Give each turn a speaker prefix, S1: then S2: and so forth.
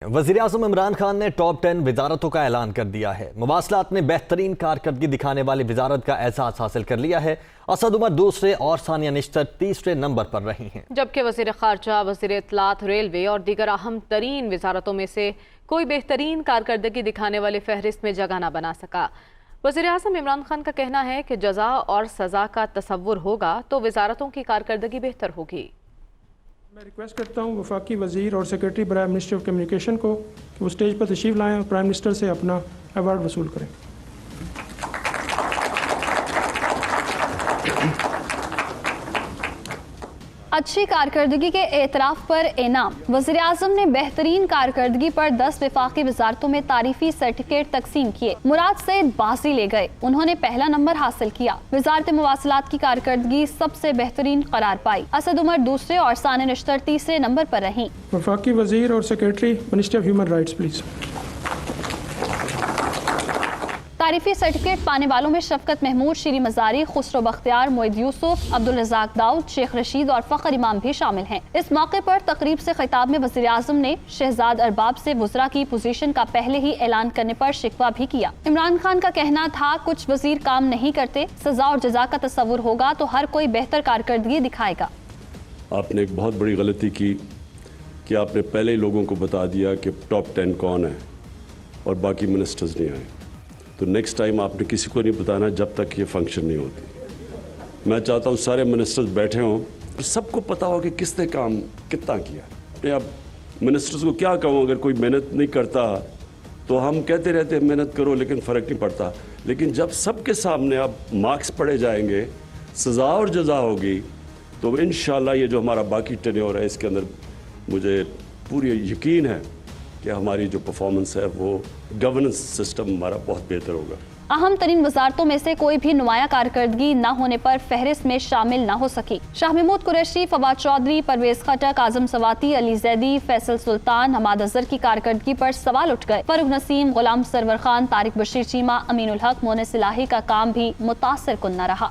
S1: وزیراعظم عمران خان نے ٹاپ 10 وزارتوں کا اعلان کر دیا ہے۔ مواصلات میں بہترین کارکردگی دکھانے والی وزارت کا اعزاز حاصل کر لیا ہے۔ اسد عمر دوسرے اور ثانیہ نشتر تیسرے نمبر پر رہی ہیں، جبکہ وزیر خارجہ، وزیر اطلاعات، ریلوے اور دیگر اہم ترین وزارتوں میں سے کوئی بہترین کارکردگی دکھانے والے فہرست میں جگہ نہ بنا سکا۔ وزیراعظم عمران خان کا کہنا ہے کہ جزا اور سزا کا تصور ہوگا تو وزارتوں کی کارکردگی بہتر ہوگی۔
S2: میں ریکویسٹ کرتا ہوں وفاقی وزیر اور سیکرٹری برائے منسٹری آف کمیونیکیشن کو کہ وہ اسٹیج پر تشریف لائیں اور پرائم منسٹر سے اپنا ایوارڈ وصول کریں۔
S3: اچھی کارکردگی کے اعتراف پر انعام۔ وزیراعظم نے بہترین کارکردگی پر 10 وفاقی وزارتوں میں تعریفی سرٹیفکیٹ تقسیم کیے۔ مراد سعید بازی لے گئے، انہوں نے پہلا نمبر حاصل کیا۔ وزارت مواصلات کی کارکردگی سب سے بہترین قرار پائی۔ اسد عمر دوسرے اور ثانیہ نشتر تیسرے نمبر پر رہیں۔
S2: وفاقی وزیر اور secretary ministry of human rights please.
S3: تعریفی سرٹیفکیٹ پانے والوں میں شفقت محمود، شیریں مزاری، خسرو بختیار، معید یوسف، عبدالرزاق داؤد، شیخ رشید اور فخر امام بھی شامل ہیں۔ اس موقع پر تقریب سے خطاب میں وزیراعظم نے شہزاد ارباب سے وزراء کی پوزیشن کا پہلے ہی اعلان کرنے پر شکوہ بھی کیا۔ عمران خان کا کہنا تھا، کچھ وزیر کام نہیں کرتے، سزا اور جزا کا تصور ہوگا تو ہر کوئی بہتر کارکردگی دکھائے گا۔
S4: آپ نے ایک بہت بڑی غلطی کی کہ آپ نے پہلے ہی لوگوں کو بتا دیا کہ ٹاپ 10 کون ہے اور باقی منسٹرز نہیں آئے۔ تو نیکسٹ ٹائم آپ نے کسی کو نہیں بتانا جب تک یہ فنکشن نہیں ہوتی۔ میں چاہتا ہوں سارے منسٹرز بیٹھے ہوں اور سب کو پتا ہو کہ کس نے کام کتنا کیا۔ میں اب منسٹرز کو کیا کہوں، اگر کوئی محنت نہیں کرتا تو ہم کہتے رہتے ہیں محنت کرو لیکن فرق نہیں پڑتا، لیکن جب سب کے سامنے اب مارکس پڑھے جائیں گے، سزا اور جزا ہوگی، تو انشاءاللہ یہ جو ہمارا باقی ٹینیور ہے اس کے اندر مجھے پوری یقین ہے کہ ہماری جو پرفارمنس ہے وہ گورننس سسٹم ہمارا بہت بہتر ہوگا۔
S3: اہم ترین وزارتوں میں سے کوئی بھی نمایاں کارکردگی نہ ہونے پر فہرست میں شامل نہ ہو سکی۔ شاہ محمود قریشی، فواد چودھری، پرویز خٹک، اعظم سواتی، علی زیدی، فیصل سلطان، حماد اظہر کی کارکردگی پر سوال اٹھ گئے۔ فاروق نسیم، غلام سرور خان، طارق بشیر چیمہ، امین الحق، مونس الہی کا کام بھی متاثر کن نہ رہا۔